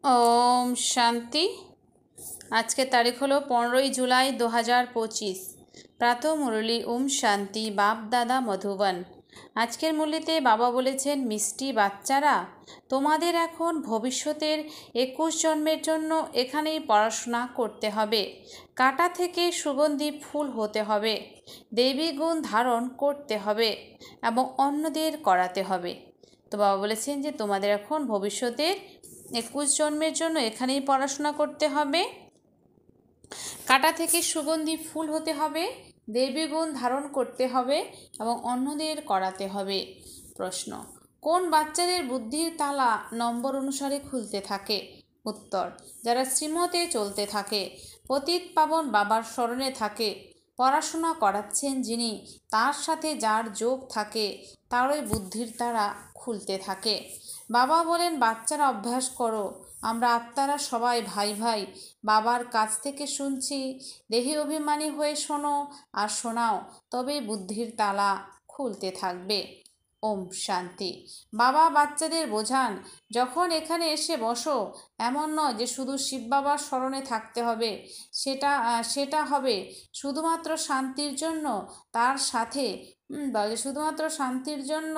ओम शांति। आज के तारीख हलो 15 जुलाई 2025। प्रातः मुरली ओम शांति बाप दादा मधुबन। आजकेर मुरलीते बाबा बोलेছেন मिष्टि बाच्चारा তোমাদের এখন ভবিষ্যতের 21 জন্মের জন্য এখানেই পড়াশোনা করতে হবে। কাঁটা থেকে সুগন্ধি ফুল হতে হবে, দেবী গুণ ধারণ করতে হবে এবং অন্যদের করাতে হবে। তো বাবা বলেছেন যে তোমাদের এখন ভবিষ্যতের 21 জন্মের জন্য এখানেই পড়াশোনা করতে হবে, কাঁটা থেকে সুগন্ধি ফুল হতে হবে, দেবী গুণ ধারণ করতে হবে এবং অন্যদের করাতে হবে। প্রশ্ন, কোন বাচ্চাদের বুদ্ধির তালা নম্বর অনুসারে খুলতে থাকে? উত্তর, যারা শ্রীমতে চলতে থাকে, পতিত পাবন বাবার স্মরণে থাকে, পড়াশোনা করাচ্ছেন যিনি, তার সাথে যার যোগ থাকে তারই বুদ্ধির তালা খুলতে থাকে। বাবা বলেন, বাচ্চারা অভ্যাস করো, আমরা আত্মারা সবাই ভাই ভাই, বাবার কাছ থেকে শুনছি, দেহি অভিমানী হয়ে শোনো আর শোনাও, তবেই বুদ্ধির তালা খুলতে থাকবে। ওম শান্তি। বাবা বাচ্চাদের বোঝান, যখন এখানে এসে বসো, এমন নয় যে শুধু শিব বাবার স্মরণে থাকতে হবে, সেটা হবে শুধুমাত্র শান্তির জন্য, তার সাথে শুধুমাত্র শান্তির জন্য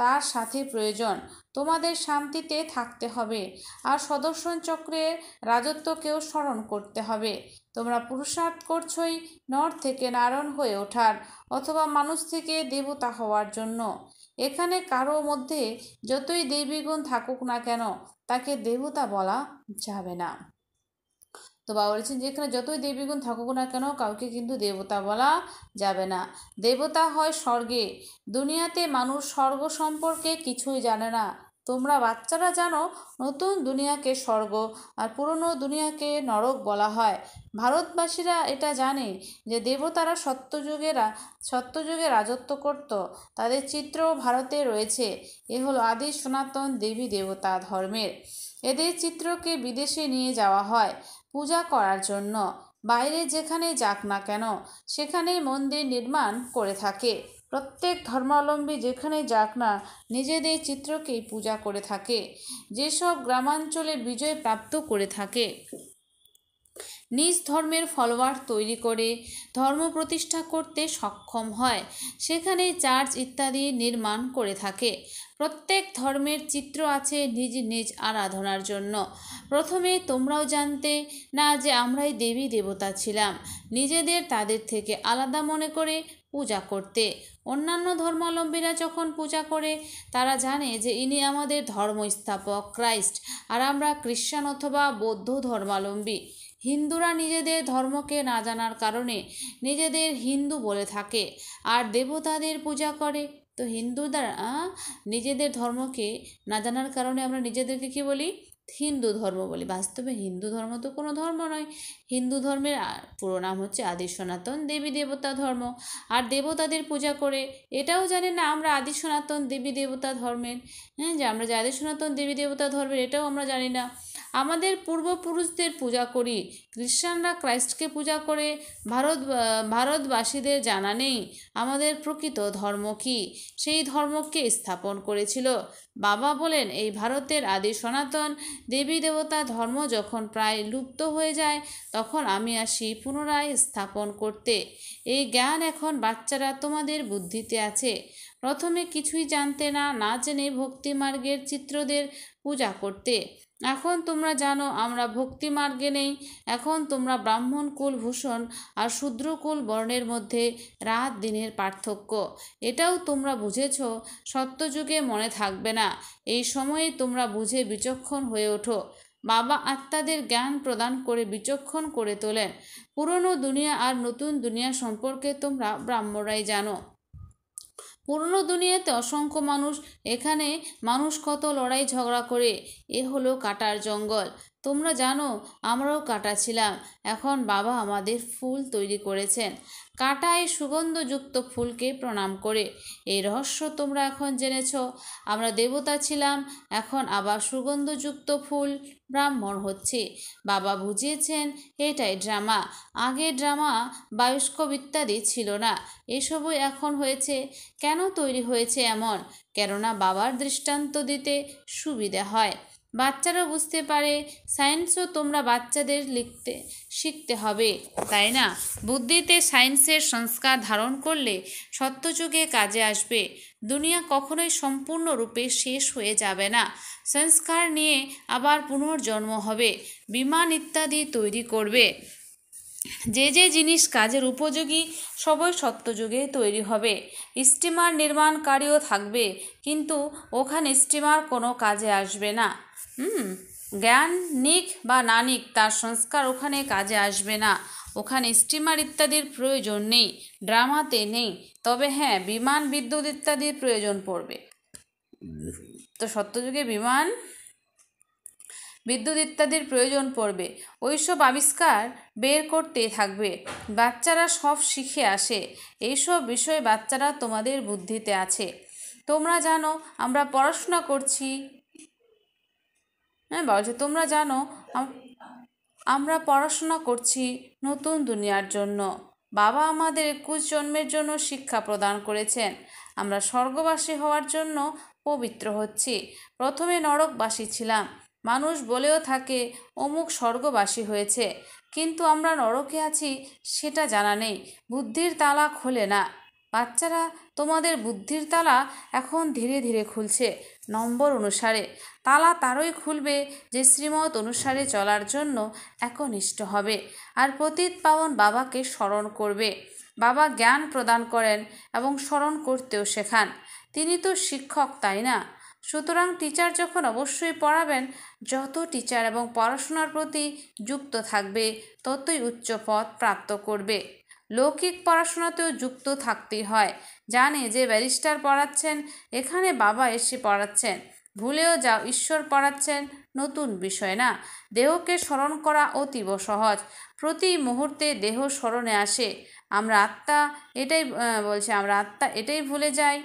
তার সাথে প্রয়োজন, তোমাদের শান্তিতে থাকতে হবে আর সদর্শন চক্রের রাজত্বকেও স্মরণ করতে হবে। তোমরা পুরুষার্থ করছোই নর থেকে নারায়ণ হয়ে ওঠার অথবা মানুষ থেকে দেবতা হওয়ার জন্য। এখানে কারো মধ্যে যতই দেবী গুণ থাকুক না কেন, তাকে দেবতা বলা যাবে না। তো বাবা বলেছেন যে এখানে যতই দেবী গুণ থাকুক না কেন, কাউকে কিন্তু দেবতা বলা যাবে না। দেবতা হয় স্বর্গে। দুনিয়াতে মানুষ স্বর্গ সম্পর্কে কিছুই জানে না। তোমরা বাচ্চারা জানো নতুন দুনিয়াকে স্বর্গ আর পুরনো দুনিয়াকে নরক বলা হয়। ভারতবাসীরা এটা জানে যে দেবতারা সত্যযুগে রাজত্ব করত, তাদের চিত্র ভারতে রয়েছে। এ হলো আদি সনাতন দেবী দেবতা ধর্মের। এদের চিত্রকে বিদেশে নিয়ে যাওয়া হয় পূজা করার জন্য। বাইরে যেখানে যাক না কেন, সেখানেই মন্দির নির্মাণ করে থাকে। প্রত্যেক ধর্মাবলম্বী যেখানে যাক না, নিজেদের চিত্রকেই পূজা করে থাকে। যেসব গ্রামাঞ্চলে বিজয় প্রাপ্ত করে থাকে, নিজ ধর্মের ফলোয়ার তৈরি করে ধর্ম প্রতিষ্ঠা করতে সক্ষম হয়, সেখানে চার্চ ইত্যাদি নির্মাণ করে থাকে। প্রত্যেক ধর্মের চিত্র আছে নিজ নিজ আরাধনার জন্য। প্রথমে তোমরাও জানতে না যে আমরাই দেবী দেবতা ছিলাম, নিজেদের তাদের থেকে আলাদা মনে করে পূজা করতে। অন্যান্য ধর্মাবলম্বীরা যখন পূজা করে, তারা জানে যে ইনি আমাদের ধর্মস্থাপক ক্রাইস্ট, আর আমরা খ্রিস্টান অথবা বৌদ্ধ ধর্মাবলম্বী। হিন্দুরা নিজেদের ধর্মকে না জানার কারণে নিজেদের হিন্দু বলে থাকে আর দেবতাদের পূজা করে। তো হিন্দুরা নিজেদের ধর্মকে না জানার কারণে আমরা নিজেদেরকে কি বলি? হিন্দু ধর্ম বলি। বাস্তবে হিন্দু ধর্ম তো কোনো ধর্ম নয়। হিন্দু ধর্মের পুরো নাম হচ্ছে আদি সনাতন দেবী দেবতা ধর্ম। আর দেবতাদের পূজা করে এটাও জানে না আমরা আদি সনাতন দেবী দেবতা ধর্মের, যে আমরা যে আদি সনাতন দেবী দেবতা ধর্মের, এটাও আমরা জানি না। আমাদের পূর্বপুরুষদের পূজা করি। খ্রিস্টানরা ক্রাইস্টকে পূজা করে। ভারতবাসীদের জানা নেই আমাদের প্রকৃত ধর্ম কী, সেই ধর্মকে স্থাপন করেছিল। বাবা বলেন, এই ভারতের আদি সনাতন দেবী দেবতা ধর্ম যখন প্রায় লুপ্ত হয়ে যায়, তখন আমি আসি পুনরায় স্থাপন করতে। এই জ্ঞান এখন বাচ্চারা তোমাদের বুদ্ধিতে আছে। প্রথমে কিছুই জানতে না জেনে ভক্তি মার্গের চিত্রদের পূজা করতে। এখন তোমরা জানো আমরা ভক্তি মার্গে নেই। এখন তোমরা ব্রাহ্মণ কুল ভূষণ আর শূদ্রকুল বর্ণের মধ্যে রাত দিনের পার্থক্য, এটাও তোমরা বুঝেছ। সত্যযুগে মনে থাকবে না, এই সময়ে তোমরা বুঝে বিচক্ষণ হয়ে ওঠো। বাবা আত্মাদের জ্ঞান প্রদান করে বিচক্ষণ করে তোলেন। পুরনো দুনিয়া আর নতুন দুনিয়া সম্পর্কে তোমরা ব্রাহ্মণরাই জানো। পুরনো দুনিয়াতে অসংখ্য মানুষ, এখানে মানুষ কত লড়াই ঝগড়া করে। এ হলো কাটার জঙ্গল। তোমরা জানো আমরাও কাটা ছিলাম। এখন বাবা আমাদের ফুল তৈরি করেছেন। কাঁটায় সুগন্ধযুক্ত ফুলকে প্রণাম করে। এই রহস্য তোমরা এখন জেনেছ। আমরা দেবতা ছিলাম, এখন আবার সুগন্ধযুক্ত ফুল ব্রাহ্মণ হচ্ছে। বাবা বুঝিয়েছেন এটাই ড্রামা। আগে ড্রামা বায়স্কোপ ইত্যাদি ছিল না, এসবই এখন হয়েছে। কেন তৈরি হয়েছে এমন? কেননা বাবার দৃষ্টান্ত দিতে সুবিধা হয়। বাচ্চারা বুঝতে পারে সায়েন্সও তোমরা বাচ্চাদের শিখতে হবে, তাই না? বুদ্ধিতে সায়েন্সের সংস্কার ধারণ করলে সত্যযুগে কাজে আসবে। দুনিয়া কখনোই সম্পূর্ণরূপে শেষ হয়ে যাবে না, সংস্কার নিয়ে আবার পুনর্জন্ম হবে, বিমান ইত্যাদি তৈরি করবে। যে যে জিনিস কাজের উপযোগী সবই সত্যযুগে তৈরি হবে। স্টিমার নির্মাণকারীও থাকবে, কিন্তু ওখানে স্টিমার কোনো কাজে আসবে না। জ্ঞান নিক বা না নিক, তার সংস্কার ওখানে কাজে আসবে না। ওখানে স্টিমার ইত্যাদির প্রয়োজন নেই, ড্রামাতে নেই। তবে হ্যাঁ, বিমান বিদ্যুৎ ইত্যাদির প্রয়োজন পড়বে। তো সত্যযুগে বিমান বিদ্যুৎ ইত্যাদির প্রয়োজন পড়বে। ওইসব আবিষ্কার বের করতে থাকবে। বাচ্চারা সব শিখে আসে, এইসব বিষয় বাচ্চারা তোমাদের বুদ্ধিতে আছে। তোমরা জানো আমরা পড়াশোনা করছি, বলছে তোমরা জানো আমরা পড়াশোনা করছি নতুন দুনিয়ার জন্য। বাবা আমাদের 21 জন্মের জন্য শিক্ষা প্রদান করেছেন। আমরা স্বর্গবাসী হওয়ার জন্য পবিত্র হচ্ছি। প্রথমে নরকবাসী ছিলাম, মানুষ বলেও থাকে অমুক স্বর্গবাসী হয়েছে, কিন্তু আমরা নরকে আছি সেটা জানা নেই। বুদ্ধির তালা খোলে না। বাচ্চারা, তোমাদের বুদ্ধির তালা এখন ধীরে ধীরে খুলছে, নম্বর অনুসারে। তালা তারই খুলবে যে শ্রীমত অনুসারে চলার জন্য একনিষ্ঠ হবে আর পতিত পাবন বাবাকে স্মরণ করবে। বাবা জ্ঞান প্রদান করেন এবং স্মরণ করতেও শেখান। তিনি তো শিক্ষক, তাই না? সুতরাং টিচার যখন অবশ্যই পড়াবেন। যত টিচার এবং পড়াশোনার প্রতি যুক্ত থাকবে ততই উচ্চ পদ প্রাপ্ত করবে। লৌকিক পড়াশোনাতেও যুক্ত থাকতেই হয়। জানে যে ব্যারিস্টার পড়াচ্ছেন, এখানে বাবা এসে পড়াচ্ছেন। ভুলেও যাও, ঈশ্বর পড়াচ্ছেন, নতুন বিষয় না। দেহকে স্মরণ করা অতীব সহজ। প্রতি মুহূর্তে দেহ স্মরণে আসে। আমরা আত্মা এটাই ভুলে যাই।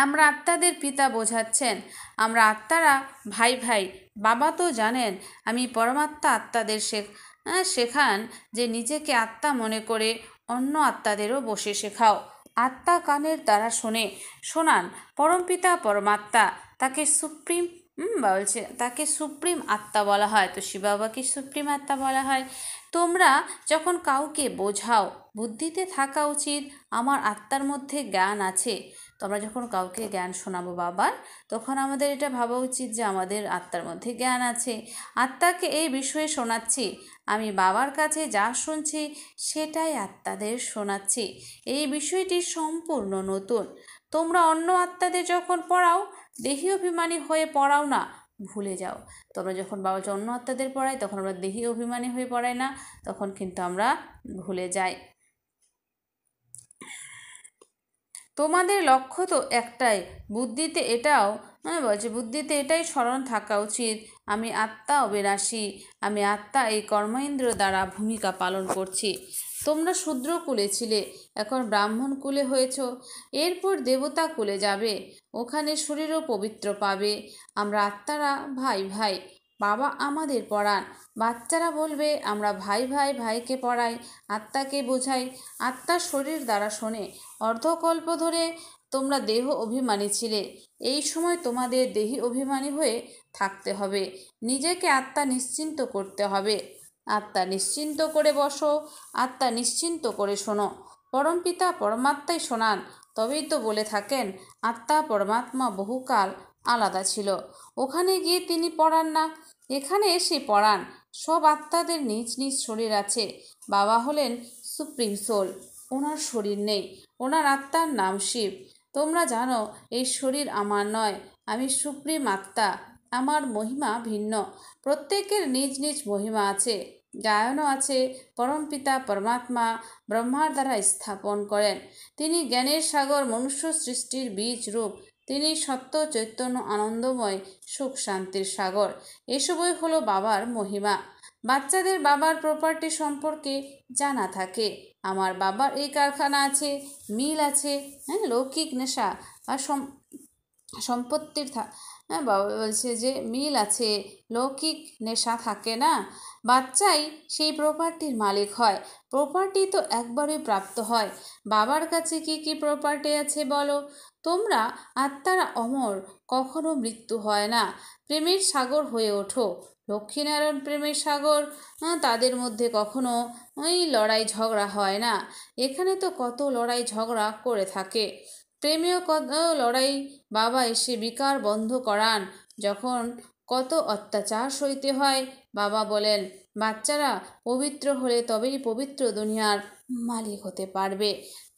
আমরা আত্মাদের পিতা বোঝাচ্ছেন। আমরা আত্মারা ভাই ভাই। বাবা তো জানেন আমি পরমাত্মা। আত্মাদের শেখান যে নিজেকে আত্মা মনে করে অন্য আত্মাদেরও বসে শেখাও। আত্মা কানের দ্বারা শোনান। পরমপিতা পরমাত্মা, তাকে সুপ্রিম আত্মা বলা হয়। তো শিব বাবাকে সুপ্রিম আত্মা বলা হয়। তোমরা যখন কাউকে বোঝাও, বুদ্ধিতে থাকা উচিত আমার আত্মার মধ্যে জ্ঞান আছে। তোমরা যখন কাউকে জ্ঞান শোনাবো বাবার, তখন আমাদের এটা ভাবা উচিত যে আমাদের আত্মার মধ্যে জ্ঞান আছে। আত্মাকে এই বিষয়ে শোনাচ্ছি। আমি বাবার কাছে যা শুনছি সেটাই আত্মাদের শোনাচ্ছি। এই বিষয়টি সম্পূর্ণ নতুন। তোমরা অন্য আত্মাদের যখন পড়াও, দেহি অভিমানী হয়ে পড়াও না, ভুলে যাও। তোমরা যখন বাবা অন্য আত্মাদের পড়াই, তখন আমরা দেহি অভিমানী হয়ে পড়াই না, তখন কিন্তু আমরা ভুলে যাই। তোমাদের লক্ষ্য তো একটাই। বুদ্ধিতে এটাই স্মরণ থাকা উচিত, আমি আত্মা অবিনাশী। আমি আত্মা এই কর্মেন্দ্র দ্বারা ভূমিকা পালন করছি। তোমরা শূদ্র কুলে ছিলে, এখন ব্রাহ্মণ কুলে হয়েছ, এরপর দেবতা কুলে যাবে, ওখানে শরীরও পবিত্র পাবে। আমরা আত্মারা ভাই ভাই, বাবা আমাদের পড়ান। বাচ্চারা বলবে আমরা ভাই ভাই, ভাইকে পড়াই, আত্মাকে বোঝাই। আত্মা শরীর দ্বারা শোনে। অর্ধকল্প ধরে তোমরা দেহ অভিমানী ছিলে। এই সময় তোমাদের দেহি অভিমানী হয়ে থাকতে হবে। নিজেকে আত্মা নিশ্চিন্ত করতে হবে। আত্মা নিশ্চিন্ত করে বসো, আত্মা নিশ্চিন্ত করে শোনো। পরমপিতা পরমাত্মাই শোনান। তবেই তো বলে থাকেন আত্মা পরমাত্মা বহুকাল আলাদা ছিল। ওখানে গিয়ে তিনি পড়ান না, এখানে এসে পড়ান। সব আত্মাদের নিজ নিজ শরীর আছে। বাবা হলেন সুপ্রিম সোল, ওনার শরীর নেই। ওনার আত্মার নাম শিব। তোমরা জানো এই শরীর আমার নয়, আমি সুপ্রিম আত্মা। আমার মহিমা ভিন্ন। প্রত্যেকের নিজ নিজ মহিমা আছে, গায়নও আছে। পরমপিতা পরমাত্মা ব্রহ্মার দ্বারা স্থাপন করেন। তিনি জ্ঞানের সাগর, মনুষ্য সৃষ্টির বীজ রূপ। তিনি সত্য চৈতন্য আনন্দময়, সুখ শান্তির সাগর। এসবই হলো বাবার মহিমা। বাচ্চাদের বাবার প্রপার্টি সম্পর্কে জানা থাকে। আমার বাবার এই কারখানা আছে, মিল আছে। লৌকিক নেশা বা সম্পত্তির বাবা বলছে যে মিল আছে, লৌকিক নেশা থাকে না। বাচ্চাই সেই প্রপার্টির মালিক হয়। প্রপার্টি তো একবারই প্রাপ্ত হয়। বাবার কাছে কি কি প্রপার্টি আছে বলো? তোমরা আত্মারা অমর, কখনো মৃত্যু হয় না। প্রেমের সাগর হয়ে ওঠো। লক্ষ্মীনারায়ণ প্রেমের সাগর, তাদের মধ্যে কখনো ওই লড়াই ঝগড়া হয় না। এখানে তো কত লড়াই ঝগড়া করে থাকে, প্রেমেও কত লড়াই। বাবা এসে বিকার বন্ধ করান। যখন কত অত্যাচার সইতে হয়, বাবা বলেন বাচ্চারা পবিত্র হলে তবেই পবিত্র দুনিয়ার মালিক হতে পারবে।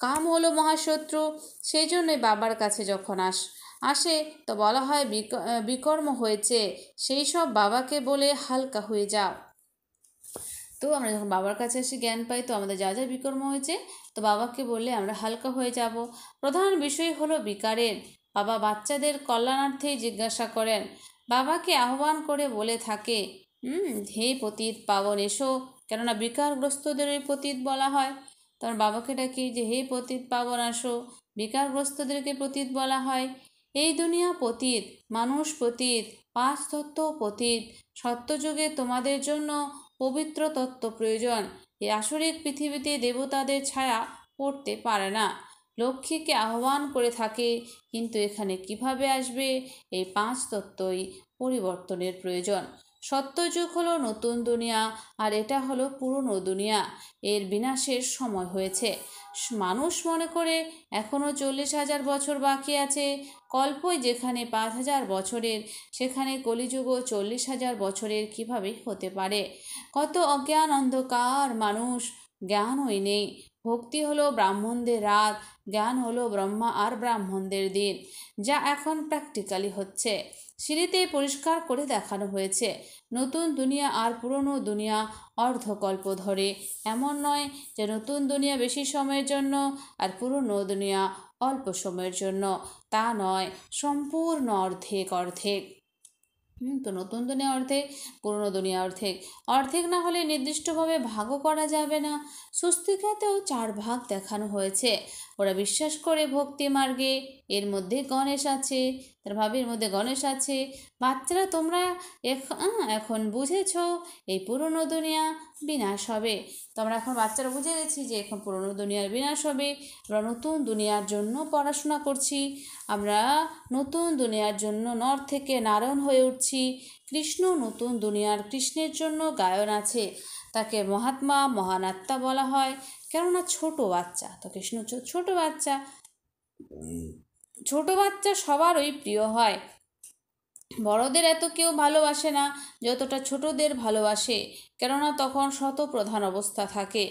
কাম হলো মহাশত্রু, সেই জন্যই বাবার কাছে যখন আসে তো বলা হয় বিকর্ম হয়েছে, সেই সব বাবাকে বলে হালকা হয়ে যাও। তো আমরা যখন বাবার কাছে এসে জ্ঞান পাই, তো আমাদের যা যা বিকর্ম হয়েছে তো বাবাকে বললে আমরা হালকা হয়ে যাব। প্রধান বিষয় হলো বিকারের। বাবা বাচ্চাদের কল্যাণার্থেই জিজ্ঞাসা করেন, বাবাকে আহ্বান করে বলে থাকে, হে পতিত পাবন এসো। কেননা বিকারগ্রস্তদেরই পতিত বলা হয়। তখন বাবাকে ডাকি যে হে পতিত পাবন আসো, বিকারগ্রস্তদেরকে পতিত বলা হয়। এই দুনিয়া পতিত, মানুষ পতিত, পাঁচ তত্ত্ব পতিত। সত্যযুগে তোমাদের জন্য পবিত্র তত্ত্ব প্রয়োজন। এই আসরিক পৃথিবীতে দেবতাদের ছায়া পড়তে পারে না। লক্ষ্মীকে আহ্বান করে থাকে, কিন্তু এখানে কিভাবে আসবে? এই পাঁচ তত্ত্বই পরিবর্তনের প্রয়োজন। সত্যযুগ হলো নতুন দুনিয়া, আর এটা হলো পুরনো দুনিয়া। এর বিনাশের সময় হয়েছে। মানুষ মনে করে এখনও 40,000 বছর বাকি আছে। কল্পই যেখানে 5,000 বছরের, সেখানে কলিযুগও 40,000 বছরের কিভাবে হতে পারে? কত অজ্ঞান অন্ধকার মানুষ, জ্ঞানই নেই। ভক্তি হলো ব্রাহ্মণদের রাত, জ্ঞান হলো ব্রহ্মা আর ব্রাহ্মণদের দিন, যা এখন প্র্যাকটিক্যালি হচ্ছে। সিঁড়িতে পরিষ্কার করে দেখানো হয়েছে, নতুন দুনিয়া আর পুরনো দুনিয়া অর্ধকল্প ধরে। এমন নয় যে নতুন দুনিয়া বেশি সময়ের জন্য আর পুরনো দুনিয়া অল্প সময়ের জন্য, তা নয়, সম্পূর্ণ অর্ধেক অর্ধেক। তো নতুন দুনিয়া অর্ধেক, পুরনো দুনিয়া অর্ধেক। অর্ধেক না হলে নির্দিষ্টভাবে ভাগও করা যাবে না। স্বস্তিকাতেও 4 ভাগ দেখানো হয়েছে। ওরা বিশ্বাস করে ভক্তি মার্গে এর মধ্যে গণেশ আছে, তার ভাবের মধ্যে গণেশ আছে। বাচ্চারা তোমরা এখন বুঝেছ এই পুরনো দুনিয়া বিনাশ হবে। তো আমরা এখন বাচ্চারা বুঝে গেছি যে এখন পুরনো দুনিয়ার বিনাশ হবে। আমরা নতুন দুনিয়ার জন্য পড়াশোনা করছি। আমরা নতুন দুনিয়ার জন্য নর থেকে নারায়ণ হয়ে উঠছি। কৃষ্ণ নতুন দুনিয়ার, কৃষ্ণের জন্য গায়ন আছে। তাকে মহাত্মা মহান আত্মা বলা হয়, কেননা ছোট বাচ্চা। তো কৃষ্ণ ছোট বাচ্চা, ছোট বাচ্চা সবারই প্রিয় হয়। বড়দের এত কেউ ভালোবাসে না যতটা ছোটদের ভালোবাসে, কেননা তখন শতপ্রধান অবস্থা থাকে।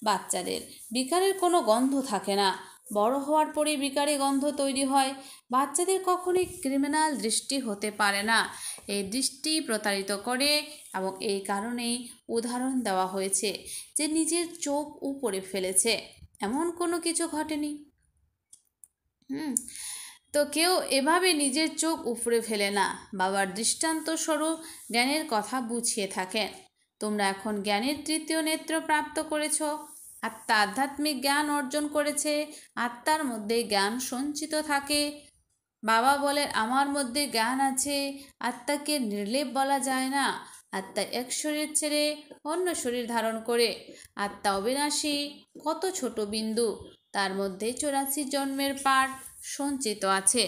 বাচ্চাদের বিকারের কোনো গন্ধ থাকে না। বড় হওয়ার পরেই বিকারে গন্ধ তৈরি হয়। বাচ্চাদের কখনোই ক্রিমিনাল দৃষ্টি হতে পারে না। এই দৃষ্টি প্রতারিত করে, এবং এই কারণেই উদাহরণ দেওয়া হয়েছে যে নিজের চোখ উপরে ফেলেছে, এমন কোনো কিছু ঘটেনি। তো কেউ এভাবে নিজের চোখ উপড়ে ফেলে না। বাবার দৃষ্টান্ত স্বরূপ জ্ঞানের কথা বুঝিয়ে থাকেন। তোমরা এখন জ্ঞানের তৃতীয় নেত্র প্রাপ্ত করেছ। আত্মা আধ্যাত্মিক জ্ঞান অর্জন করেছে। আত্মার মধ্যে জ্ঞান সঞ্চিত থাকে। বাবা বলেন আমার মধ্যে জ্ঞান আছে। আত্মাকে নির্লেপ বলা যায় না। আত্মা এক শরীর ছেড়ে অন্য শরীর ধারণ করে। আত্মা অবিনাশী, কত ছোট বিন্দু, তার মধ্যে 84 জন্মের পাঠ সঞ্চিত আছে।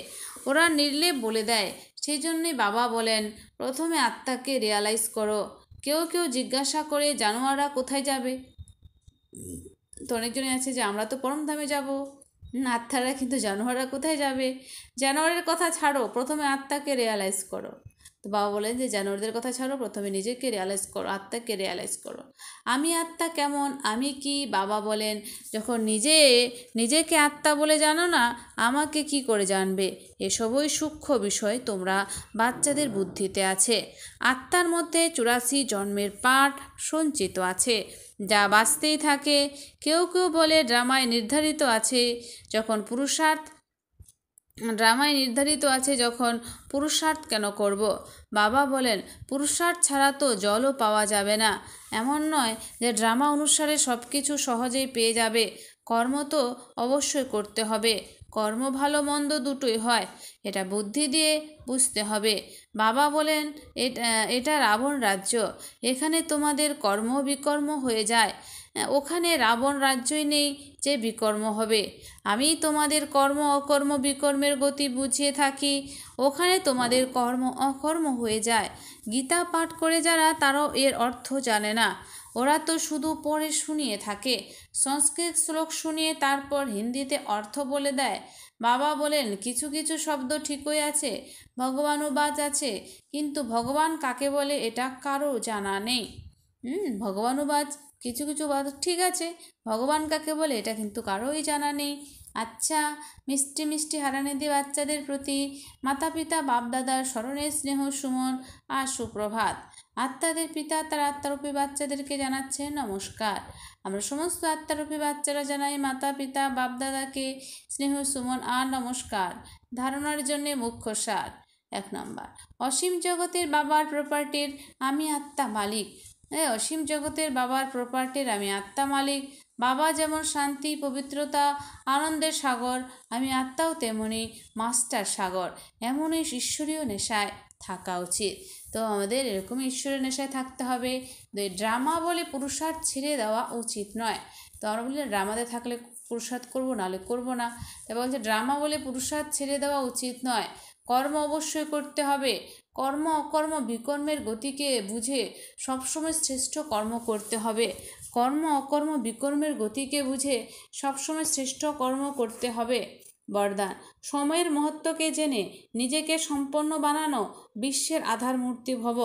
ওরা নির্লেপ বলে দেয়। সেই জন্যই বাবা বলেন প্রথমে আত্মাকে রিয়ালাইজ করো। কেউ কেউ জিজ্ঞাসা করে জানোয়াররা কোথায় যাবে? তো অনেকজনই আছে যে আমরা তো পরমধামে যাব। আত্মারা, কিন্তু জানোয়াররা কোথায় যাবে? জানোয়ারের কথা ছাড়ো, প্রথমে আত্মাকে রিয়ালাইজ করো। তো বাবা বলেন যে জানোয়ারদের কথা ছাড়ো, প্রথমে নিজেকে রিয়ালাইজ করো, আত্মাকে রিয়ালাইজ করো। আমি আত্মা কেমন, আমি কি? বাবা বলেন যখন নিজেকে আত্মা বলে জানো না, আমাকে কি করে জানবে? এসবই সূক্ষ্ম বিষয় তোমরা বাচ্চাদের বুদ্ধিতে আছে। আত্মার মধ্যে 84 জন্মের পাঠ সঞ্চিত আছে, যা বাঁচতেই থাকে। কেউ কেউ বলে ড্রামায় নির্ধারিত আছে যখন পুরুষার্থ কেন করব? বাবা বলেন পুরুষার্থ ছাড়া তো জলও পাওয়া যাবে না। এমন নয় যে ড্রামা অনুসারে সব কিছু সহজেই পেয়ে যাবে। কর্ম তো অবশ্যই করতে হবে। কর্ম ভালো মন্দ দুটোই হয়। এটা বুদ্ধি দিয়ে বুঝতে হবে। বাবা বলেন এটা রাবণ রাজ্য, এখানে তোমাদের কর্ম বিকর্ম হয়ে যায়। ওখানে রাবণ রাজ্যই নেই যে বিকর্ম হবে। আমি তোমাদের কর্ম অকর্ম বিকর্মের গতি বুঝিয়ে থাকি, ওখানে তোমাদের কর্ম অকর্ম হয়ে যায়। গীতা পাঠ করে যারা, তারাও এর অর্থ জানে না, ওরা তো শুধু পড়ে শুনিয়ে থাকে, সংস্কৃত শ্লোক শুনিয়ে তারপর হিন্দিতে অর্থ বলে দেয়। বাবা বলেন কিছু কিছু শব্দ ঠিকই আছে, ভগবানুবাদ আছে, কিন্তু ভগবান কাকে বলে এটা কারো জানা নেই। ভগবানুবাদ কিছু কিছু বাদ ঠিক আছে, ভগবান কাকে বলে এটা কিন্তু কারোই জানা নেই। আচ্ছা, মিষ্টি মিষ্টি হারানিধি বাচ্চাদের প্রতি মাতা পিতা বাপদাদার স্মরণে স্নেহ সুমন আর সুপ্রভাত। আত্মাদের পিতা তার আত্মারূপী বাচ্চাদেরকে জানাচ্ছে নমস্কার। আমরা সমস্ত আত্মারূপী বাচ্চারা জানাই মাতা পিতা বাপদাদাকে স্নেহ সুমন আর নমস্কার। ধারণার জন্যে মুখ্য সার। 1 নম্বর, অসীম জগতের বাবার প্রপার্টির আমি আত্মা মালিক। অসীম জগতের বাবার প্রপার্টির আমি আত্মা মালিক। বাবা যেমন শান্তি পবিত্রতা আনন্দের সাগর, আমি আত্মাও তেমনি মাস্টার সাগর। এমনই ঈশ্বরীয় নেশায় থাকা উচিত। তো আমাদের এরকম ঈশ্বরের নেশায় থাকতে হবে। ড্রামা বলে পুরুষার্থ ছেড়ে দেওয়া উচিত নয়। তো আমরা বলি ড্রামাতে থাকলে পুরুষার্থ করবো, নাহলে করবো না। তাই বলছে ড্রামা বলে পুরুষার্থ ছেড়ে দেওয়া উচিত নয়, কর্ম অবশ্যই করতে হবে। কর্ম অকর্ম বিকর্মের গতিকে বুঝে সবসময় শ্রেষ্ঠ কর্ম করতে হবে। কর্ম অকর্ম বিকর্মের গতিকে বুঝে সবসময় শ্রেষ্ঠ কর্ম করতে হবে। বরদান, সময়ের মহত্বকে জেনে নিজেকে সম্পন্ন বানানো বিশ্বের আধার মূর্তি ভব।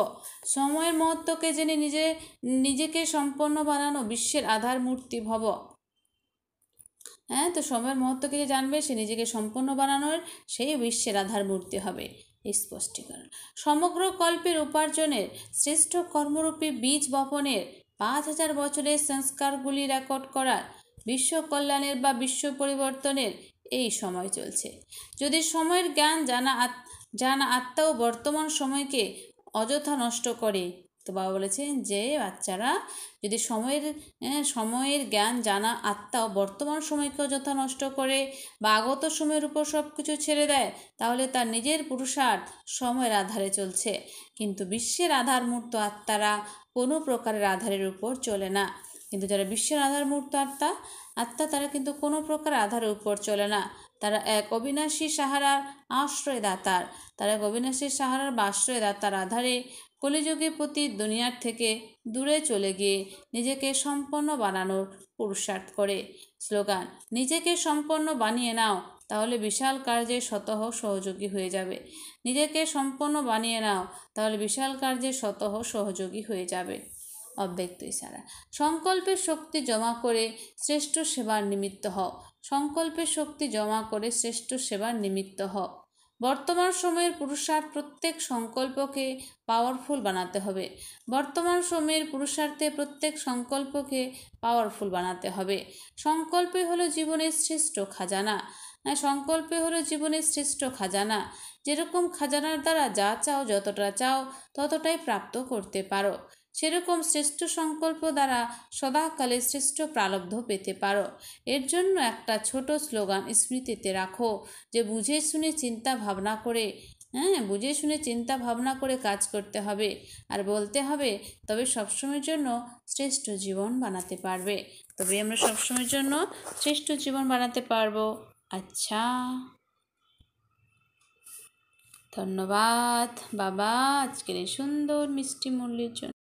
সময়ের মহত্বকে জেনে নিজেকে সম্পন্ন বানানো বিশ্বের আধার মূর্তি ভব। তো সময়ের মহত্বকে যে জানবে সে নিজেকে সম্পন্ন বানানোর সেই বিশ্বের আধার মূর্তি হবে। স্পষ্টীকরণ, সমগ্র কল্পের উপার্জনের শ্রেষ্ঠ কর্মরূপী বীজ বপনের 5000 বছরের সংস্কারগুলি রেকর্ড করার বিশ্ব কল্যাণের বা বিশ্ব পরিবর্তনের এই সময় চলছে। যদি সময়ের জ্ঞান জানা আত্মাও বর্তমান সময়কে অযথা নষ্ট করে, তো বাবা বলেছেন যে বাচ্চারা যদি সময়ের জ্ঞান জানা আত্মাও বর্তমান সময়কে অযথা নষ্ট করে বা আগত সময়ের উপর সব কিছু ছেড়ে দেয়, তাহলে তার নিজের পুরুষার্থ সময়ের আধারে চলছে। কিন্তু বিশ্বের আধার মূর্ত আত্মারা কোনো প্রকারের আধারের উপর চলে না। কিন্তু যারা বিশ্বের আধার মূর্ত আত্মা তারা কিন্তু কোনো প্রকার আধারের উপর চলে না। তারা এক অবিনাশী সাহারার আশ্রয়দাতার, বা আশ্রয়দাতার আধারে কলিযুগে প্রতি দুনিয়ার থেকে দূরে চলে গিয়ে নিজেকে সম্পন্ন বানানোর পুরুষার্থ করে। স্লোগান, নিজেকে সম্পন্ন বানিয়ে নাও, তাহলে বিশাল কার্যে স্বতঃ সহযোগী হয়ে যাবে। নিজেকে সম্পন্ন বানিয়ে নাও, তাহলে বিশাল কার্যে স্বতঃ সহযোগী হয়ে যাবে। অব্যক্ত ইশারা, সংকল্পের শক্তি জমা করে শ্রেষ্ঠ সেবার নিমিত্ত হও। সংকল্পের শক্তি জমা করে শ্রেষ্ঠ সেবার নিমিত্ত হও। বর্তমান সময়ের পুরুষার্থ প্রত্যেক সংকল্পকে পাওয়ারফুল বানাতে হবে। বর্তমান সময়ের পুরুষার্থে প্রত্যেক সংকল্পকে পাওয়ারফুল বানাতে হবে। সংকল্পই হলো জীবনের শ্রেষ্ঠ খাজানা। সংকল্পই হলো জীবনের শ্রেষ্ঠ খাজানা। যেরকম খাজানার দ্বারা যা চাও, যতটা চাও ততটাই প্রাপ্ত করতে পারো, সেরকম শ্রেষ্ঠ সংকল্প দ্বারা সদাকালে শ্রেষ্ঠ প্রারব্ধ পেতে পারো। এর জন্য একটা ছোট স্লোগান স্মৃতিতে রাখো, যে বুঝে শুনে চিন্তা ভাবনা করে কাজ করতে হবে আর বলতে হবে, তবে সবসময়ের জন্য শ্রেষ্ঠ জীবন বানাতে পারবে। তবে আমরা সবসময়ের জন্য শ্রেষ্ঠ জীবন বানাতে পারবো। আচ্ছা, ধন্যবাদ বাবা আজকের এই সুন্দর মিষ্টি মুরলির জন্য।